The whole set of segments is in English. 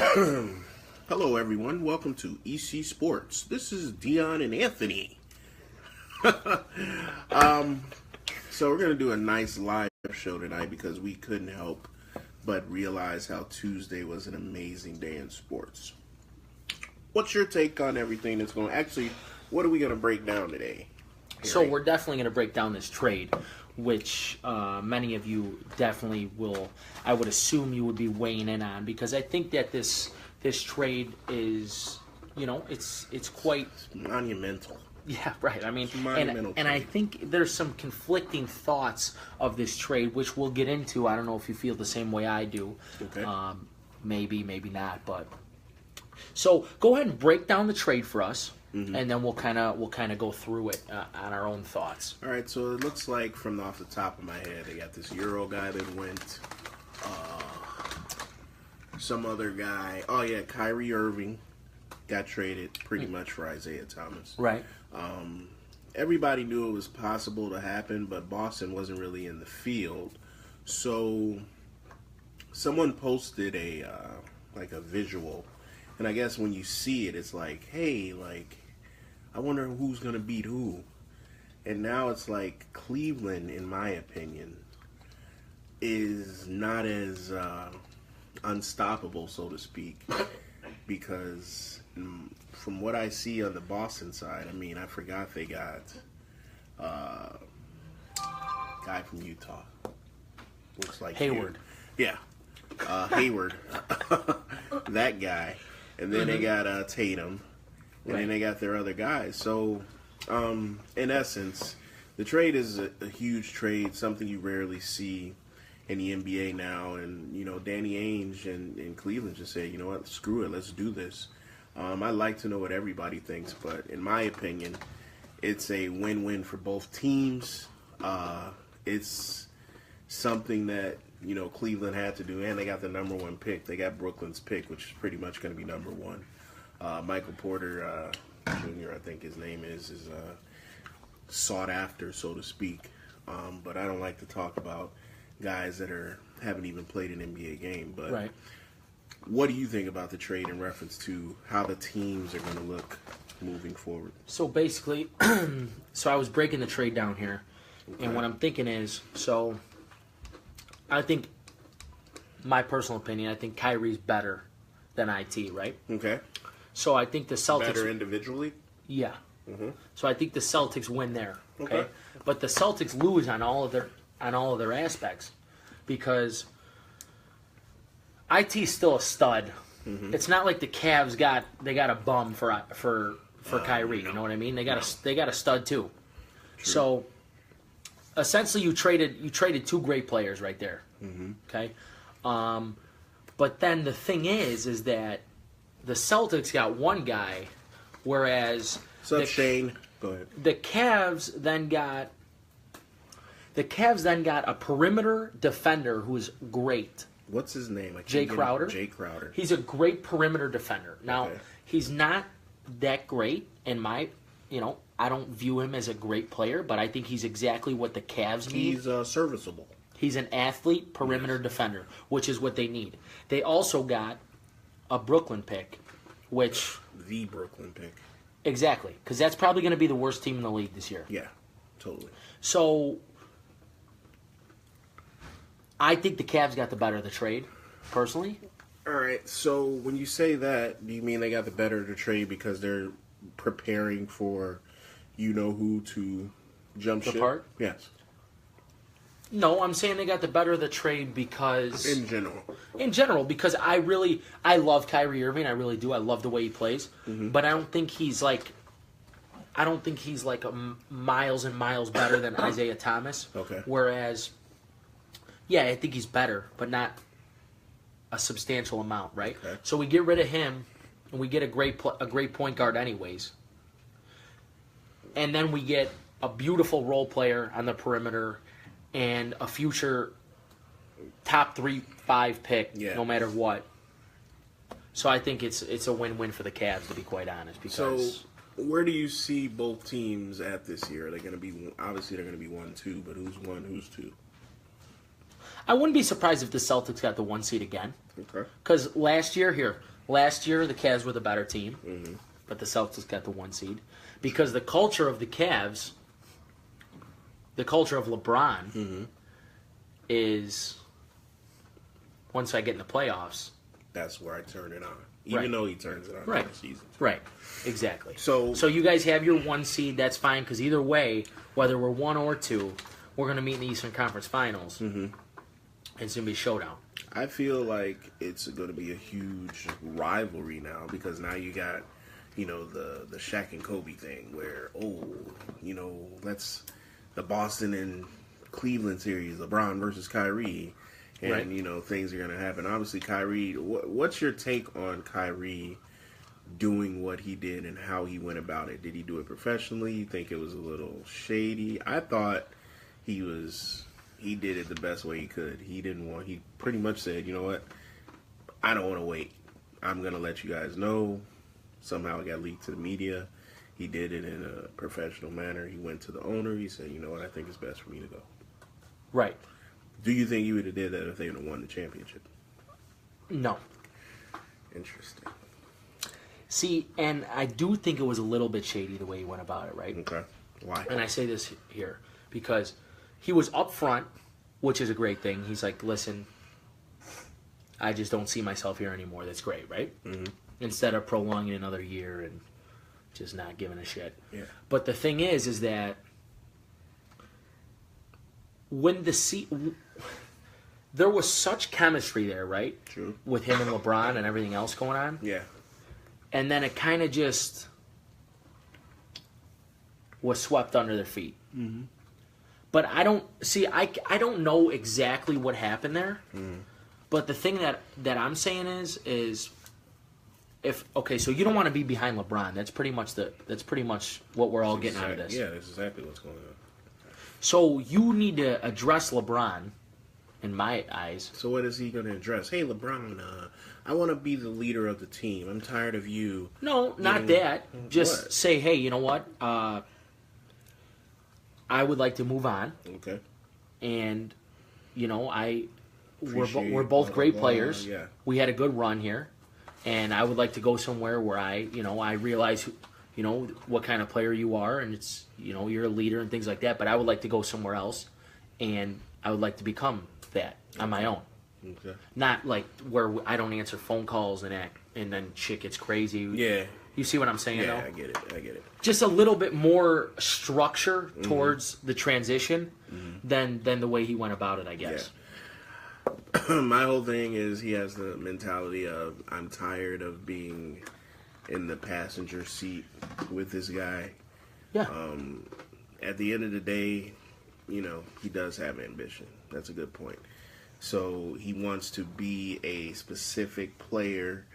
Hello, everyone. Welcome to ECSports. This is Dion and Anthony. So we're gonna do a nice live show tonight because we couldn't help but realize how Tuesday was an amazing day in sports. What's your take on everything that's going? Actually, what are we gonna break down today? So we're definitely going to break down this trade, which many of you definitely will, I would assume you would be weighing in on, because I think that this trade is, it's quite monumental. Yeah, right. I mean, and I think there's some conflicting thoughts of this trade, which we'll get into. I don't know if you feel the same way I do. Okay. Maybe not. But so go ahead and break down the trade for us. Mm-hmm. And then we'll kind of go through it on our own thoughts. All right, so it looks like from off the top of my head, they got this Euro guy that went, some other guy. Oh yeah, Kyrie Irving got traded pretty much for Isaiah Thomas. Right. Everybody knew it was possible to happen, but Boston wasn't really in the field. So someone posted a visual, and I guess when you see it, it's like, hey, I wonder who's going to beat who. And now it's like Cleveland, in my opinion, is not as unstoppable, so to speak, because from what I see on the Boston side, I mean, I forgot they got a guy from Utah. Looks like Hayward. Yeah. Hayward. That guy. And then they got Tatum. And then they got their other guys. So, in essence, the trade is a huge trade, something you rarely see in the NBA now. And, Danny Ainge and Cleveland just said, you know what, screw it, let's do this. I like to know what everybody thinks, but in my opinion, it's a win-win for both teams. It's something that, Cleveland had to do, and they got the number one pick. They got Brooklyn's pick, which is pretty much going to be number one. Michael Porter Jr., I think his name is sought after, so to speak. But I don't like to talk about guys that haven't even played an NBA game. But right. What do you think about the trade in reference to how the teams are going to look moving forward? So basically, so I was breaking the trade down here, okay. And what I'm thinking is, so I think, my personal opinion, I think Kyrie's better than IT, right? Okay. So I think the Celtics... Better individually? Yeah. Mm-hmm. So I think the Celtics win there. Okay. But the Celtics lose on all of their aspects, because IT's still a stud. Mm-hmm. It's not like the Cavs got a bum for Kyrie. You know what I mean? They got a stud too. True. So essentially, you traded two great players right there. Mm-hmm. Okay. But then the thing is that the Celtics got one guy, whereas Shane? Go ahead. The Cavs then got a perimeter defender who's great. What's his name? Jay Crowder. Jay Crowder. He's a great perimeter defender. Now, okay. He's not that great in my, I don't view him as a great player, but I think he's exactly what the Cavs need. He's serviceable. He's an athlete, perimeter defender, which is what they need. They also got a Brooklyn pick, which... The Brooklyn pick. Exactly, because that's probably going to be the worst team in the league this year. Yeah, totally. So, I think the Cavs got the better of the trade, personally. All right, so when you say that, do you mean they got the better of the trade because they're preparing for you-know-who to jump ship? Depart? Yes. No, I'm saying they got the better of the trade because... In general. In general, because I love Kyrie Irving. I really do. I love the way he plays. Mm-hmm. But I don't think he's like miles and miles better than Isaiah Thomas. Okay. Whereas, yeah, I think he's better, but not a substantial amount, right? Okay. So we get rid of him, and we get a great point guard anyways. And then we get a beautiful role player on the perimeter and a future top 3-5 pick, no matter what. So I think it's a win-win for the Cavs, to be quite honest. Because so where do you see both teams at this year? They're going to be obviously they're going to be 1-2, but who's 1, who's 2? I wouldn't be surprised if the Celtics got the 1 seed again. Okay. Because last year, last year the Cavs were the better team, but the Celtics got the 1 seed. Because the culture of the Cavs, the culture of LeBron, is once I get in the playoffs, that's where I turn it on. Even though he turns it on right. in the season. Right, exactly. So you guys have your 1 seed, that's fine, because either way, whether we're 1 or 2, we're going to meet in the Eastern Conference Finals. And it's going to be a showdown. I feel like it's going to be a huge rivalry now because now you got, the Shaq and Kobe thing where, that's the Boston and Cleveland series, LeBron versus Kyrie. And, things are going to happen. Obviously, Kyrie, what's your take on Kyrie doing what he did and how he went about it? Did he do it professionally? You think it was a little shady? I thought he did it the best way he could. He pretty much said, you know what? I don't want to wait. I'm going to let you guys know. Somehow it got leaked to the media. He did it in a professional manner. He went to the owner. He said, you know what? I think it's best for me to go. Right. Do you think you would have did that if they would have won the championship? No. Interesting. See, and I do think it was a little bit shady the way he went about it, right? Okay. Why? And I say this here because he was upfront, which is a great thing. He's like, listen, I just don't see myself here anymore. That's great, right? Instead of prolonging another year and just not giving a shit. Yeah. But the thing is that when there was such chemistry there, right? True. With him and LeBron and everything else going on. Yeah. And then it kind of just was swept under their feet. But I don't know exactly what happened there. But the thing that I'm saying is so you don't want to be behind LeBron. That's pretty much what we're all getting out of this. Yeah, that's exactly what's going on. So you need to address LeBron, in my eyes. So what is he going to address? Hey, LeBron, I want to be the leader of the team. I'm tired of you. No, not that. Just say, hey, you know what? I would like to move on. Okay. And, we're both great players. Yeah. We had a good run here. And I would like to go somewhere where I realize, what kind of player you are. And it's, you're a leader and things like that. But I would like to go somewhere else. And I would like to become that on my own. Okay. Not like where I don't answer phone calls and then shit gets crazy. Yeah. You see what I'm saying, Yeah, though? I get it. Just a little bit more structure towards the transition than the way he went about it, I guess. Yeah. My whole thing is he has the mentality of I'm tired of being in the passenger seat with this guy. Yeah. At the end of the day, he does have ambition. That's a good point. So he wants to be a specific player,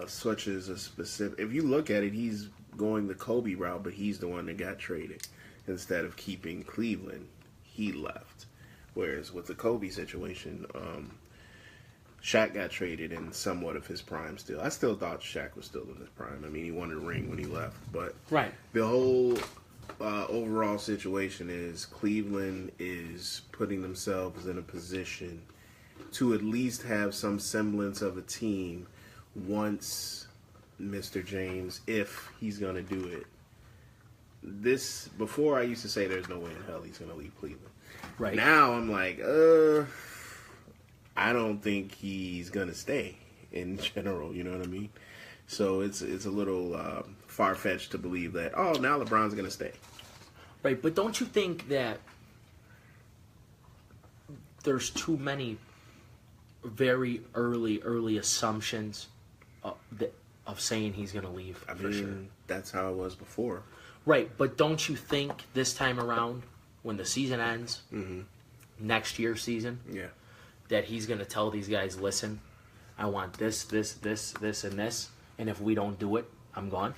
such as a specific. If you look at it, he's going the Kobe route, but he's the one that got traded. Instead of keeping Cleveland, he left. Whereas with the Kobe situation, Shaq got traded in somewhat of his prime still. I still thought Shaq was still in his prime. I mean, he won a ring when he left. But the whole overall situation is Cleveland is putting themselves in a position to at least have some semblance of a team once Mr. James, if he's going to do it. Before I used to say there's no way in hell he's going to leave Cleveland. Right. Now I'm like, I don't think he's going to stay in general, you know what I mean? So it's a little far-fetched to believe that, now LeBron's going to stay. Right, but don't you think that there's too many very early assumptions of saying he's going to leave? For sure. That's how it was before. Right, but don't you think this time around, when the season ends, next year's season, that he's going to tell these guys, listen, I want this, and this, and if we don't do it, I'm gone?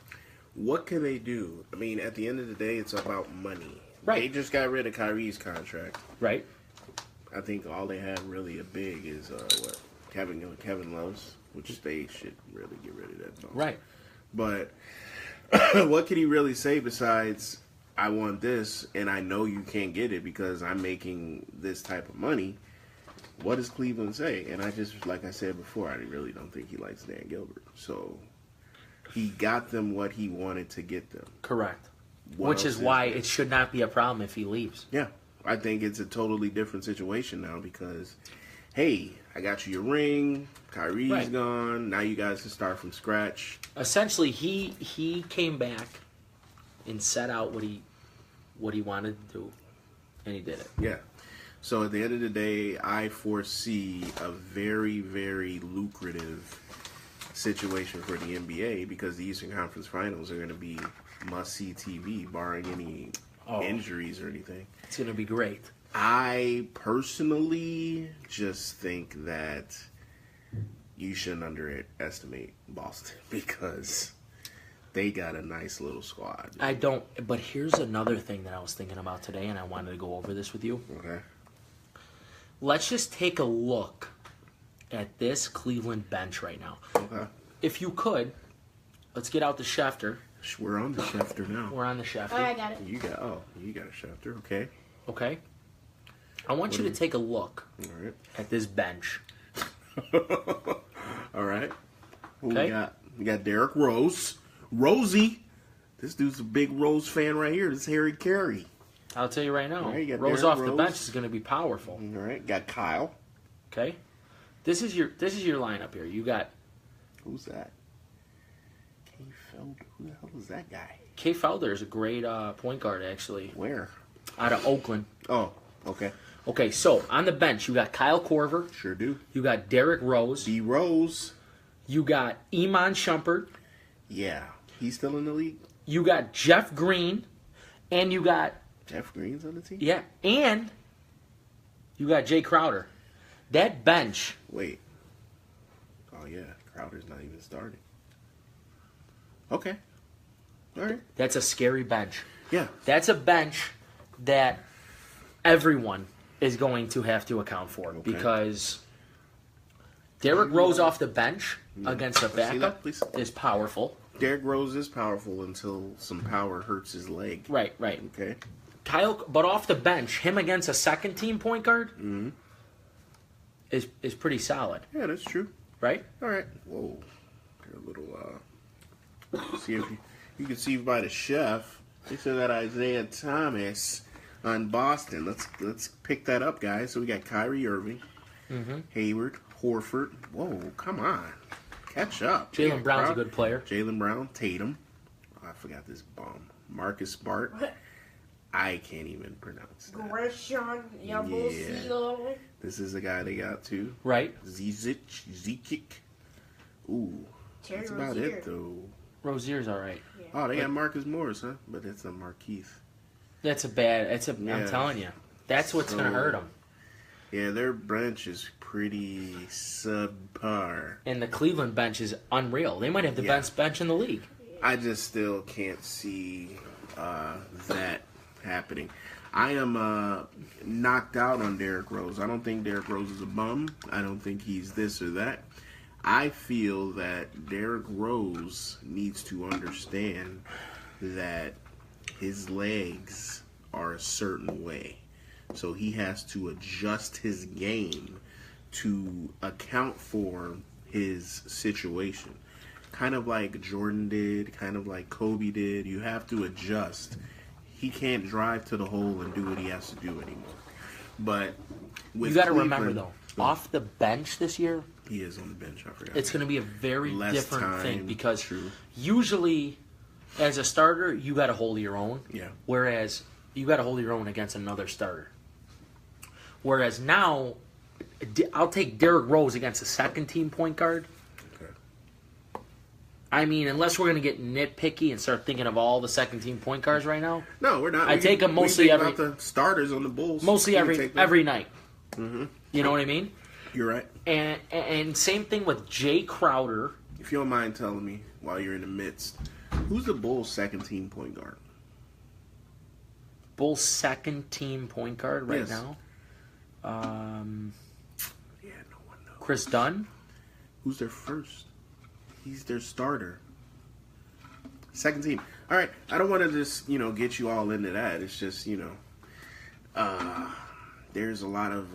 What can they do? I mean, at the end of the day, it's about money. Right. They just got rid of Kyrie's contract. Right. I think all they have really a big is Kevin Love's, which they should really get rid of that. Most. Right. But what could he really say besides, I want this, and I know you can't get it because I'm making this type of money? what does Cleveland say? And I just, like I said before, I really don't think he likes Dan Gilbert. So he got them what he wanted to get them. Correct. Which is why it should not be a problem if he leaves. Yeah. I think it's a totally different situation now because, hey, I got you your ring. Kyrie's gone. Now you guys can start from scratch. Essentially, he came back and set out what he wanted to do, and he did it. Yeah. So at the end of the day, I foresee a very, very lucrative situation for the NBA because the Eastern Conference Finals are going to be must-see TV, barring any injuries or anything. It's going to be great. I personally just think that you shouldn't underestimate Boston because they got a nice little squad. I don't, but here's another thing that I was thinking about today, and I wanted to go over this with you. Okay. Let's just take a look at this Cleveland bench right now. Okay. If you could, let's get out the Schefter. We're on the Schefter now. We're on the Schefter. Oh, I got it. You got a Schefter, okay. Okay. I want you to take a look at this bench. All right. Who Okay. we got? We got Derrick Rose. Rosie. This dude's a big Rose fan right here. This is Harry Carey. I'll tell you right now. All right, you got Rose Derrick off the Rose. bench is going to be powerful. All right. Got Kyle. Okay. This is your lineup here. You got Who's that? Kay Felder. Who the hell is that guy? Kay Felder is a great point guard actually. Where? Out of Oakland. Oh, okay. Okay, so on the bench you got Kyle Korver. Sure do. You got Derrick Rose. D Rose. You got Iman Shumpert. Yeah. He's still in the league? You got Jeff Green. And you got Jeff Green's on the team? yeah, and you got Jay Crowder. That bench. Wait. Oh, yeah. Crowder's not even starting. Okay. All right. That's a scary bench. Yeah. That's a bench that everyone is going to have to account for because Derrick Rose off the bench against a backup is powerful. Derrick Rose is powerful until some power hurts his leg. Right. Okay. But off the bench, him against a second team point guard is pretty solid. Yeah, that's true. Right? All right. Whoa. Got a little, see if you can see by the chef. They said that Isaiah Thomas on Boston. Let's pick that up, guys. So we got Kyrie Irving, Hayward, Horford. Whoa, come on. Catch up. Jaylen Brown's a good player. Jaylen Brown, Tatum. Oh, I forgot this bum. Marcus Smart. What? I can't even pronounce that. Gresham, Yeah. Yabusilo. This is the guy they got too. Right? Zekic. Ooh. Terry That's about Rozier. it, though. Rozier's all right. Oh, they got Marcus Morris, huh? But it's a Markeith. I'm telling you. That's what's going to hurt them. Yeah, their bench is pretty subpar. And the Cleveland bench is unreal. They might have the best bench in the league. I just still can't see that happening. I am knocked out on Derrick Rose. I don't think Derrick Rose is a bum. I don't think he's this or that. I feel that Derrick Rose needs to understand that his legs are a certain way. So he has to adjust his game to account for his situation. Kind of like Jordan did, kind of like Kobe did. You have to adjust. He can't drive to the hole and do what he has to do anymore. But with You got to Cleveland, remember, though, off the bench this year, he is on the bench, I forgot. it's going to be a very Less different time, thing because true. usually as a starter, you got to hold your own. Yeah. Whereas you got to hold your own against another starter. Whereas now, I'll take Derrick Rose against a second team point guard. Okay. I mean, unless we're going to get nitpicky and start thinking of all the second team point guards right now. No, we're not. I take them mostly about the starters on the Bulls. Mostly every night. Mm-hmm. You know what I mean? You're right. And same thing with Jay Crowder. If you don't mind telling me while you're in the midst, who's the Bulls' second team point guard? Bulls second team point guard right Yes. now. Yeah, no one knows. Chris Dunn. Who's their first? He's their starter. Second team. All right. I don't want to just, get you all into that. It's just, there's a lot of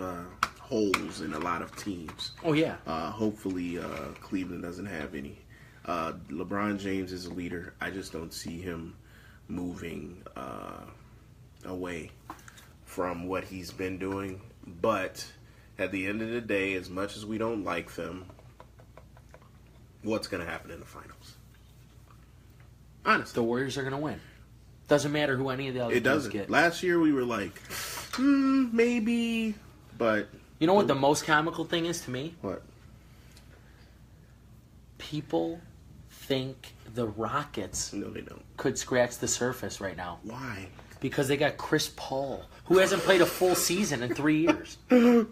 holes in a lot of teams. Oh, yeah. Hopefully, Cleveland doesn't have any. LeBron James is a leader. I just don't see him moving away from what he's been doing. But at the end of the day, as much as we don't like them, what's going to happen in the finals? Honestly. The Warriors are going to win. Doesn't matter who any of the other teams get. Last year we were like, maybe, but... You know what the most comical thing is to me? What? People think the Rockets No, they don't. could scratch the surface right now. Why? Because they got Chris Paul, who hasn't played a full season in 3 years.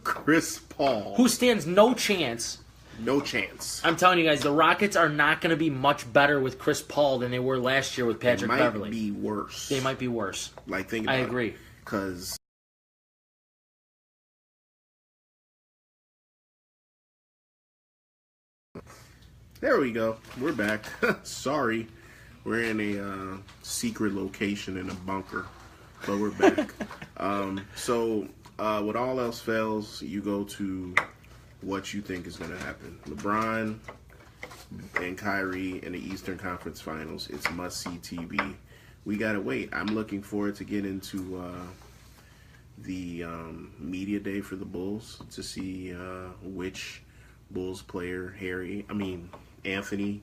Chris Paul. Who stands no chance. No chance. I'm telling you guys, the Rockets are not going to be much better with Chris Paul than they were last year with Patrick Beverley. They might be worse. They might be worse. Like, think about I it. agree. Because... There we go. We're back. Sorry. We're in a secret location in a bunker. But we're back. So, with all else fails, you go to what you think is going to happen. LeBron and Kyrie in the Eastern Conference Finals. It's must-see TV. We got to wait. I'm looking forward to get into the media day for the Bulls to see which Bulls player Anthony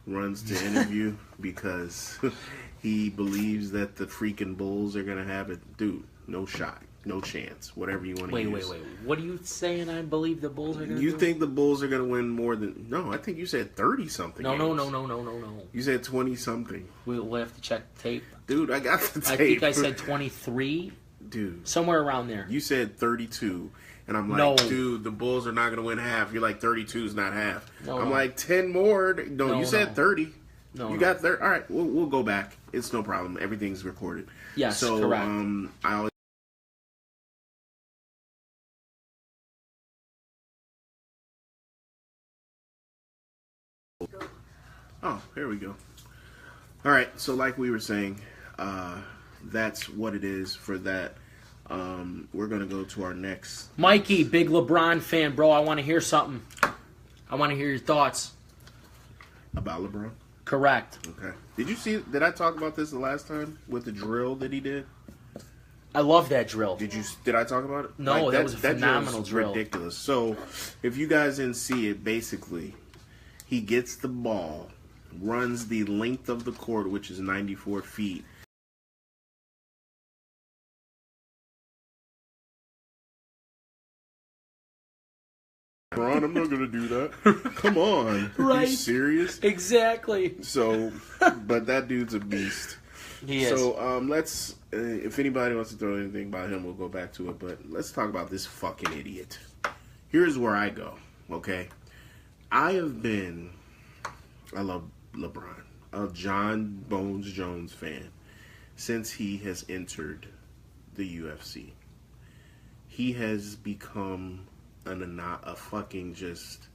runs to interview because he believes that the freaking Bulls are going to have it. Dude, no shot. No chance. Whatever you want to use. Wait. What are you saying? I believe the Bulls are going to You think the Bulls are going to win more than... No, I think you said 30-something. No. You said 20-something. We'll have to check the tape. Dude, I got the tape. I think I said 23. Dude. Somewhere around there. You said 32. And I'm like, dude, the Bulls are not going to win half. You're like, 32 is not half. I'm like, 10 more. No, you said 30. You got 30. All right, we'll go back. It's no problem. Everything's recorded. Yes, so, correct. I always... Oh, here we go. All right, so like we were saying, that's what it is for that. We're going to go to our next... Mikey, big LeBron fan, bro. I want to hear something. I want to hear your thoughts. About LeBron? Correct. Okay. Did I talk about this the last time with the drill that he did? I love that drill. Did I talk about it? No, that was a phenomenal drill. Ridiculous. So, if you guys didn't see it, basically, he gets the ball, runs the length of the court, which is 94 feet. Ron, I'm not going to do that. Come on. Right. Are you serious? Exactly. So, but that dude's a beast. He is. So, let's, if anybody wants to throw anything about him, we'll go back to it. But let's talk about this fucking idiot. Here's where I go, okay? I love LeBron, a John Bones Jones fan, since he has entered the UFC. He has become a fucking just,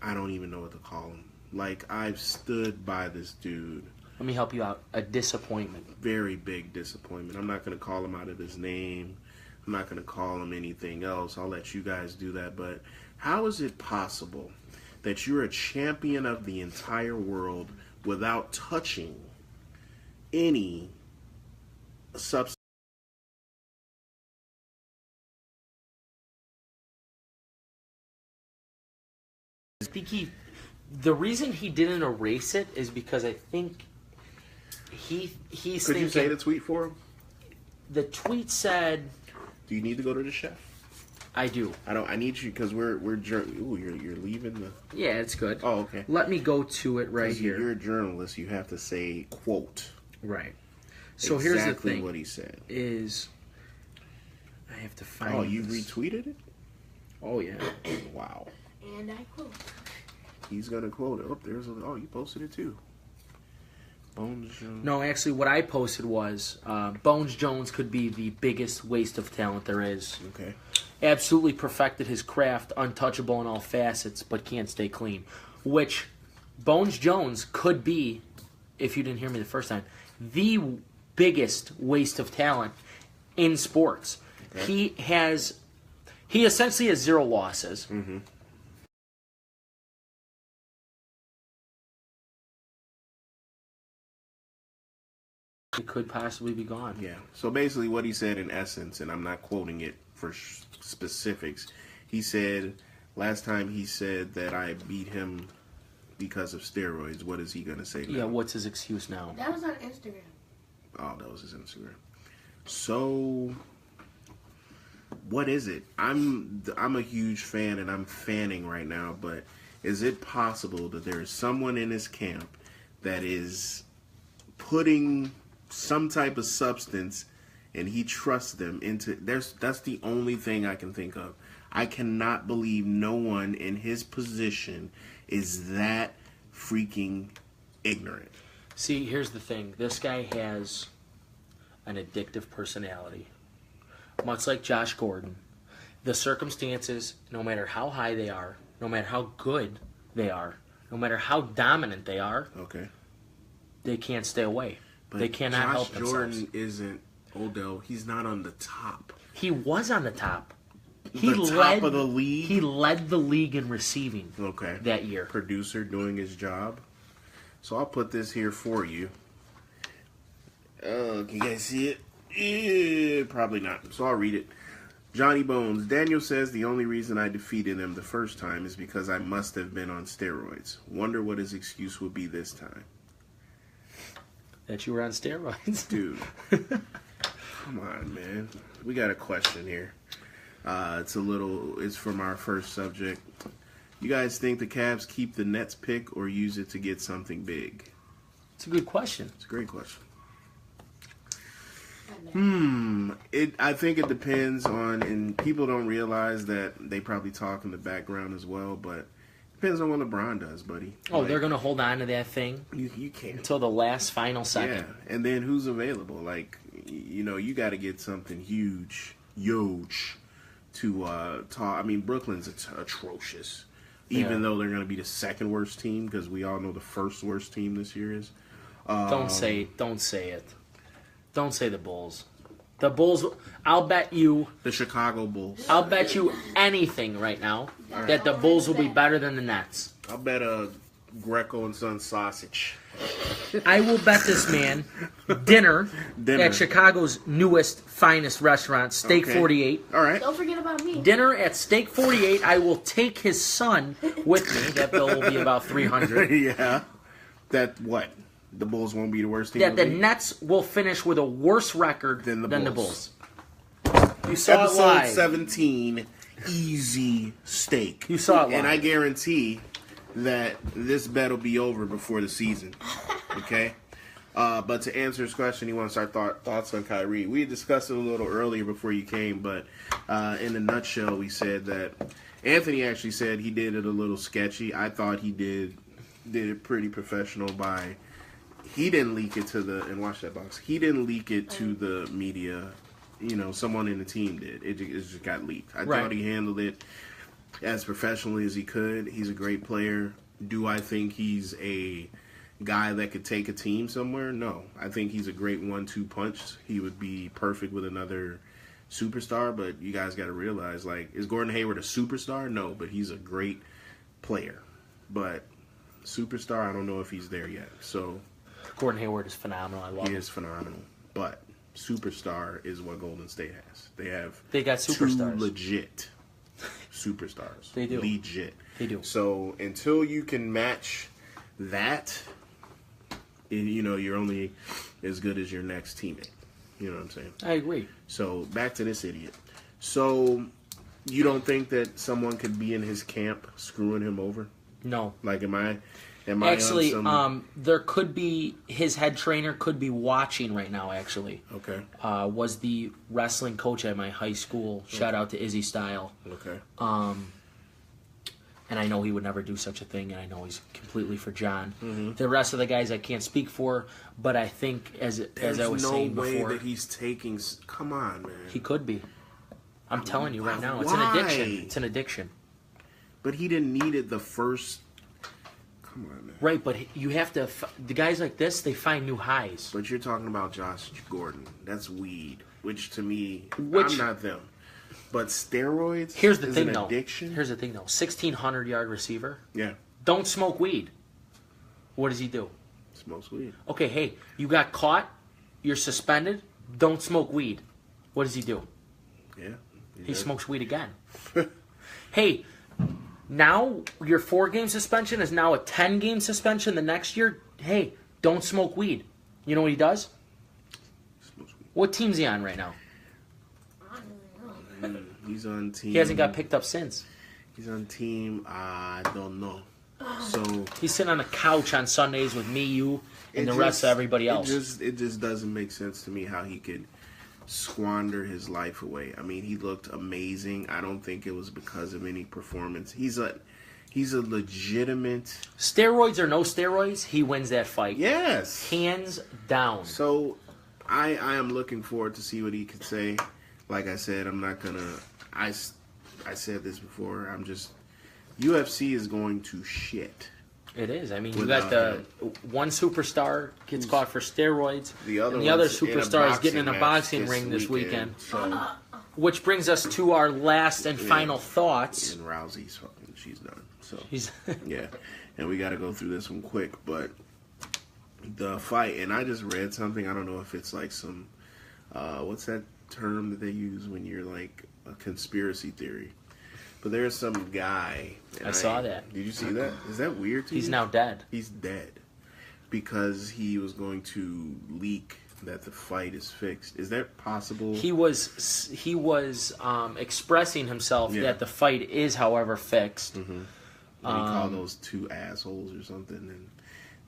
I don't even know what to call him. Like, I've stood by this dude. Let me help you out. A disappointment. Very big disappointment. I'm not going to call him out of his name. I'm not going to call him anything else. I'll let you guys do that. But how is it possible that you're a champion of the entire world without touching any substance? The reason he didn't erase it is because I think he's thinking... Could you say the tweet for him? The tweet said... Do you need to go to the chef? I do. I need you because we're ooh, you're leaving the... Yeah, it's good. Oh, okay. Let me go to it right here. You're a journalist. You have to say, quote. Right. So exactly here's the thing. What he said. I have to find Oh, you retweeted it? Oh, yeah. Wow. And I quote. He's going to quote it. Oh, you posted it too. Bones Jones. No, actually, what I posted was Bones Jones could be the biggest waste of talent there is. Okay. Absolutely perfected his craft, untouchable in all facets, but can't stay clean. Which Bones Jones could be, if you didn't hear me the first time, the biggest waste of talent in sports. Okay. He essentially has 0 losses. Mm-hmm. He could possibly be gone. Yeah. So basically what he said in essence, and I'm not quoting it for specifics, he said, last time he said that I beat him because of steroids. What is he going to say now? Yeah, what's his excuse now? That was on Instagram. Oh, that was his Instagram. So, what is it? I'm a huge fan, and I'm fanning right now, but is it possible that there is someone in his camp that is putting some type of substance and he trusts them into that's the only thing I can think of. I cannot believe no one in his position is that freaking ignorant. See, here's the thing. This guy has an addictive personality. Much like Josh Gordon. The circumstances, no matter how high they are, no matter how good they are, no matter how dominant they are, Okay. they can't stay away. But they cannot Josh help themselves. Jordan isn't Odell. He's not on the top. He was on the top. Top of the league? He led the league in receiving that year. Producer doing his job. So I'll put this here for you. Can you guys see it? Probably not. So I'll read it. Johnny Bones. Daniel says the only reason I defeated him the first time is because I must have been on steroids. Wonder what his excuse would be this time. That you were on steroids? Dude. Come on, man. We got a question here. It's from our first subject. You guys think the Cavs keep the Nets pick or use it to get something big? It's a good question. It's a great question. I think it depends on, and people don't realize that they probably talk in the background as well, but it depends on what LeBron does, buddy. Oh, they're going to hold on to that thing? You can't. Until the last final second. Yeah, and then who's available? Like, you got to get something huge to talk. I mean, Brooklyn's atrocious. Even though they're going to be the second worst team, because we all know the first worst team this year is. Don't say it. Don't say the Bulls. The Bulls, I'll bet you. The Chicago Bulls. I'll bet you anything right now that the Bulls will be better than the Nets. I'll bet a Greco and Son sausage. I will bet this man dinner. At Chicago's newest, finest restaurant, Steak 48. All right. Don't forget about me. Dinner at Steak 48. I will take his son with me. That bill will be about $300. Yeah. That what? The Bulls won't be the worst team. That the Nets will finish with a worse record than the Bulls. You saw Episode it live. 17, easy steak. You saw it live. And I guarantee that this bet will be over before the season. Okay? But to answer his question, he wants our thoughts on Kyrie. We discussed it a little earlier before you came, but in a nutshell, we said that Anthony actually said he did it a little sketchy. I thought he did it pretty professional by... He didn't leak it to the... And watch that box. He didn't leak it to the media. Someone in the team did. It just got leaked. I thought he handled it as professionally as he could. He's a great player. Do I think he's a guy that could take a team somewhere? No. I think he's a great 1-2 punch. He would be perfect with another superstar, but you guys got to realize, is Gordon Hayward a superstar? No, but he's a great player. But superstar, I don't know if he's there yet. So... Gordon Hayward is phenomenal. I love him. He is phenomenal. But superstar is what Golden State has. They got superstars. 2 legit superstars. They do. Legit. They do. So until you can match that, you're only as good as your next teammate. You know what I'm saying? I agree. So back to this idiot. So you don't think that someone could be in his camp screwing him over? No. Am I actually, on some... there could be, his head trainer could be watching right now, actually. Okay. Was the wrestling coach at my high school. Shout out to Izzy Style. Okay. And I know he would never do such a thing, and I know he's completely for John. Mm-hmm. The rest of the guys I can't speak for, but I think, as I was saying before... There's no way that he's taking... Come on, man. He could be. I'm telling you right now. It's an addiction. It's an addiction. But he didn't need it the first... Come on, man. Right, but you have to... The guys like this, they find new highs. But you're talking about Josh Gordon. That's weed. Which, to me, I'm not them. But steroids. Here's the is thing, an though. addiction. Here's the thing, though. 1,600-yard receiver. Yeah. Don't smoke weed. What does he do? Smokes weed. Okay, hey, you got caught. You're suspended. Don't smoke weed. What does he do? Yeah. He smokes weed again. Hey, now your 4-game suspension is now a 10-game suspension the next year. Hey, don't smoke weed. You know what he does? Smokes weed. What team's he on right now? He's on team. He hasn't got picked up since. He's on team. I don't know. So he's sitting on a couch on Sundays with me, you, and the rest of everybody else. It just doesn't make sense to me how he could squander his life away. I mean, he looked amazing. I don't think it was because of any performance. He's a legitimate. Steroids or no steroids, he wins that fight. Yes, hands down. So I am looking forward to see what he could say. Like I said, I'm not gonna. I said this before. I'm just. UFC is going to shit. It is. I mean, you got the one superstar gets caught for steroids, the other superstar is getting in a boxing ring this weekend. So. Which brings us to our last and final thoughts. And Rousey's fucking, she's done. So yeah, and we got to go through this one quick. But the fight, and I just read something. I don't know if it's like some, what's that term that they use when you're like a conspiracy theory? But there's some guy. I saw that. Did you see that? Is that weird to you? He's now dead. He's dead because he was going to leak that the fight is fixed. Is that possible? He was expressing himself that the fight is, however, fixed. Mm-hmm. And he called those two assholes or something, and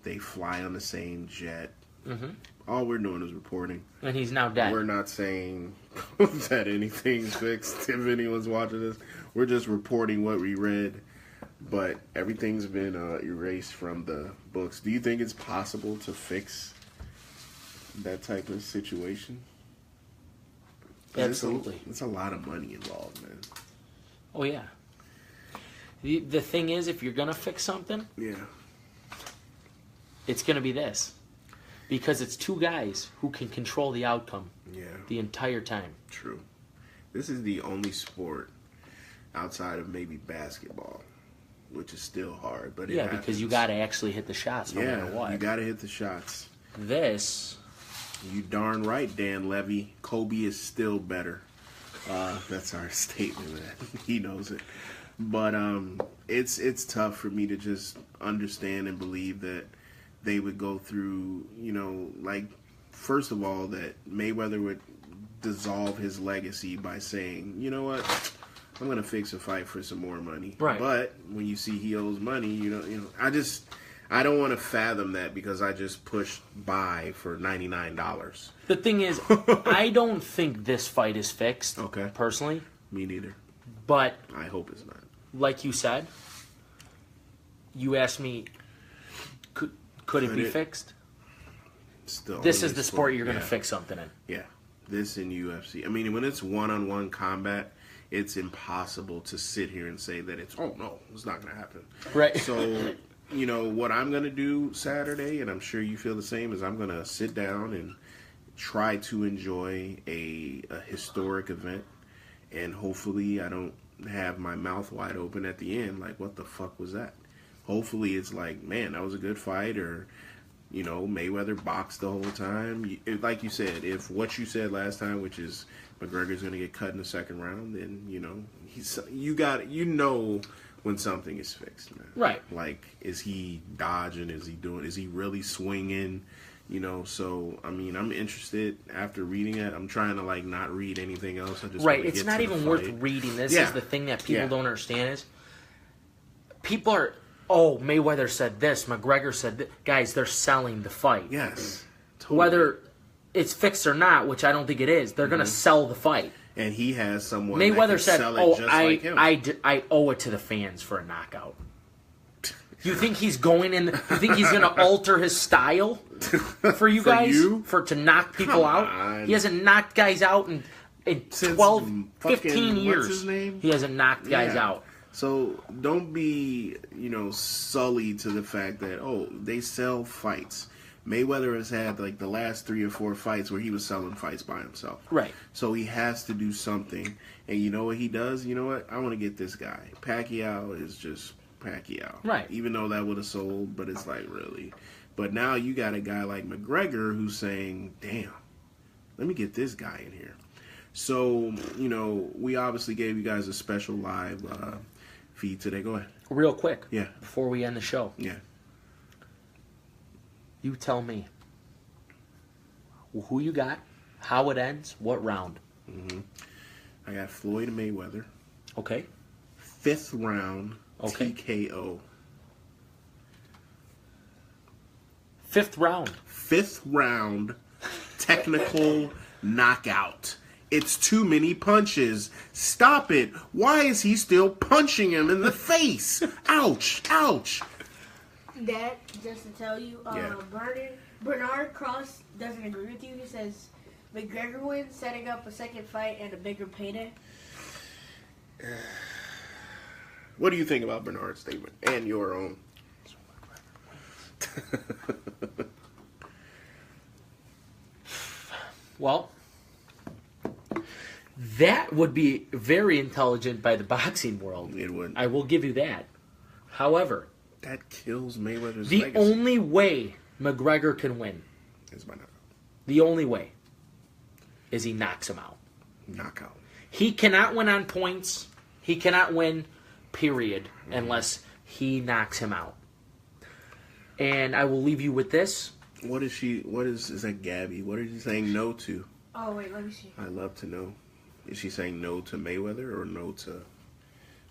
they fly on the same jet. Mm-hmm. All we're doing is reporting. And he's now dead. We're not saying that anything's fixed if anyone's watching this. We're just reporting what we read. But everything's been erased from the books. Do you think it's possible to fix that type of situation? Absolutely. It's a lot of money involved, man. Oh, yeah. The thing is, if you're going to fix something, it's going to be this. Because it's two guys who can control the outcome the entire time. True. This is the only sport outside of maybe basketball, which is still hard. But because you got to actually hit the shots no matter what. You got to hit the shots. This. You darn right, Dan Levy. Kobe is still better. That's our statement, man. He knows it. But it's tough for me to just understand and believe that they would go through, like, first of all, that Mayweather would dissolve his legacy by saying, you know what, I'm going to fix a fight for some more money. Right. But when you see he owes money, I don't want to fathom that because I just pushed buy for $99. The thing is, I don't think this fight is fixed, personally. Me neither. But I hope it's not. Like you said, you asked me, could it be fixed? This is the sport you're going to fix something in. Yeah, this in UFC. I mean, when it's one-on-one combat, it's impossible to sit here and say that it's not going to happen. Right. So, what I'm going to do Saturday, and I'm sure you feel the same, is I'm going to sit down and try to enjoy a historic event, and hopefully I don't have my mouth wide open at the end like, what the fuck was that? Hopefully it's like, man, that was a good fight, or, Mayweather boxed the whole time. Like you said, if what you said last time, which is McGregor's going to get cut in the second round, then, when something is fixed, man. Right. Like, is he dodging? Is he really swinging? So, I mean, I'm interested after reading it. I'm trying to, not read anything else. I just it's not even worth reading. This is the thing that people don't understand is people are, Mayweather said this, McGregor said this. Guys, they're selling the fight. Yes. Totally. Whether it's fixed or not, which I don't think it is, they're going to sell the fight. And he has someone Mayweather that can said, sell it just like him. I owe it to the fans for a knockout. You think he's going in? You think he's going to alter his style for you guys to knock people out? He hasn't knocked guys out in 12, 15 years. What's his name? He hasn't knocked guys out. So don't be, sullied to the fact that they sell fights. Mayweather has had like the last 3 or 4 fights where he was selling fights by himself. Right. So he has to do something. And you know what he does? You know what? I want to get this guy. Pacquiao is just Pacquiao. Right. Even though that would have sold, but it's like, really. But now you got a guy like McGregor who's saying, damn, let me get this guy in here. So, you know, we obviously gave you guys a special live feed today. Go ahead. Real quick. Yeah. Before we end the show. Yeah. You tell me who you got, how it ends, what round. Mm-hmm. I got Floyd Mayweather. Okay. 5th round TKO. 5th round. 5th round technical knockout. It's too many punches. Stop it. Why is he still punching him in the face? Ouch. Ouch. That, just to tell you, Bernard Cross doesn't agree with you. He says McGregor wins, setting up a second fight and a bigger payday. What do you think about Bernard's statement and your own? Well, that would be very intelligent by the boxing world. It would. I will give you that. However, that kills Mayweather's the legacy. only way McGregor can win, is by knockout. The only way, is he knocks him out. Knockout. He cannot win on points. He cannot win, period, unless he knocks him out. And I will leave you with this. What is that Gabby? What is she saying no to? Oh, wait, let me see. I'd love to know. Is she saying no to Mayweather or no to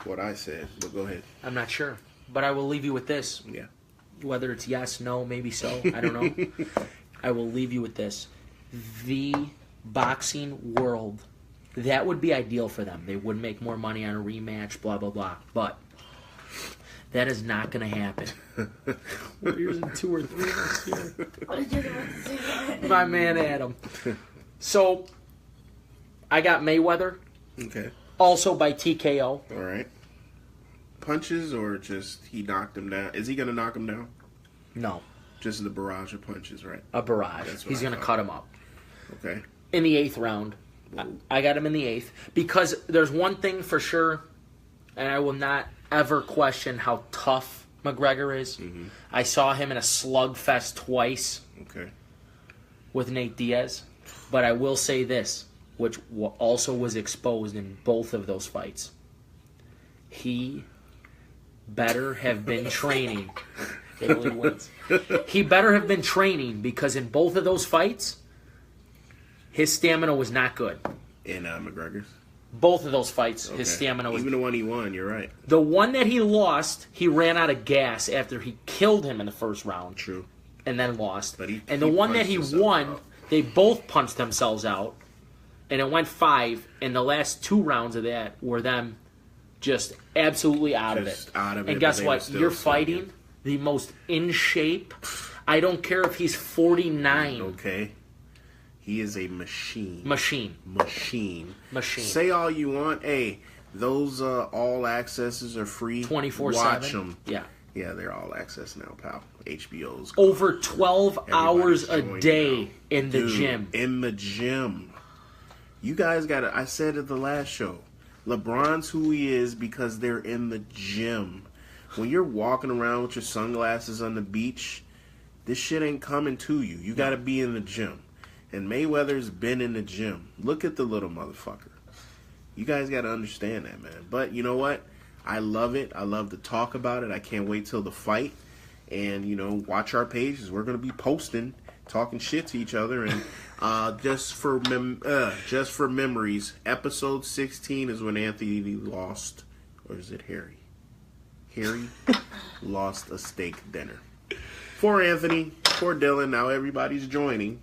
what I said? But go ahead. I'm not sure. But I will leave you with this. Yeah. Whether it's yes, no, maybe so. I don't know. I will leave you with this. The boxing world, that would be ideal for them. They would make more money on a rematch, blah, blah, blah. But that is not going to happen. Warriors in 2 or 3 next year. What did you about to say? My man Adam. So, I got Mayweather. Okay. Also by TKO. All right. Punches or just he knocked him down? Is he going to knock him down? No. Just the barrage of punches, right? A barrage. He's going to cut him up. Okay. In the 8th round. I got him in the 8th. Because there's one thing for sure, and I will not ever question how tough McGregor is. Mm-hmm. I saw him in a slugfest twice. Okay. With Nate Diaz. But I will say this, which also was exposed in both of those fights. He better have been training. He better have been training because in both of those fights, his stamina was not good. In McGregor's? Both of those fights, okay. His stamina was... Even the one he won, you're right. The one that he lost, he ran out of gas after he killed him in the first round. True. And then lost. But and the one that he won, out. They both punched themselves out. And it went 5. And the last 2 rounds of that were them just absolutely out of it. And guess what? You're fighting the most in shape. I don't care if he's 49. Okay. He is a machine. Machine. Say all you want. Hey, those all accesses are free. 24/7. Watch them. Yeah. Yeah, they're all access now, pal. HBO's over 12 hours a day in the gym. In the gym. You guys got to, I said at the last show, LeBron's who he is because they're in the gym. When you're walking around with your sunglasses on the beach, this shit ain't coming to you. You got to be in the gym. And Mayweather's been in the gym. Look at the little motherfucker. You guys got to understand that, man. But you know what? I love it. I love to talk about it. I can't wait till the fight. And, you know, watch our pages. We're going to be posting, talking shit to each other. And just for memories, episode 16 is when Anthony lost, or is it Harry? Harry lost a steak dinner. For Anthony, for Dylan, now everybody's joining.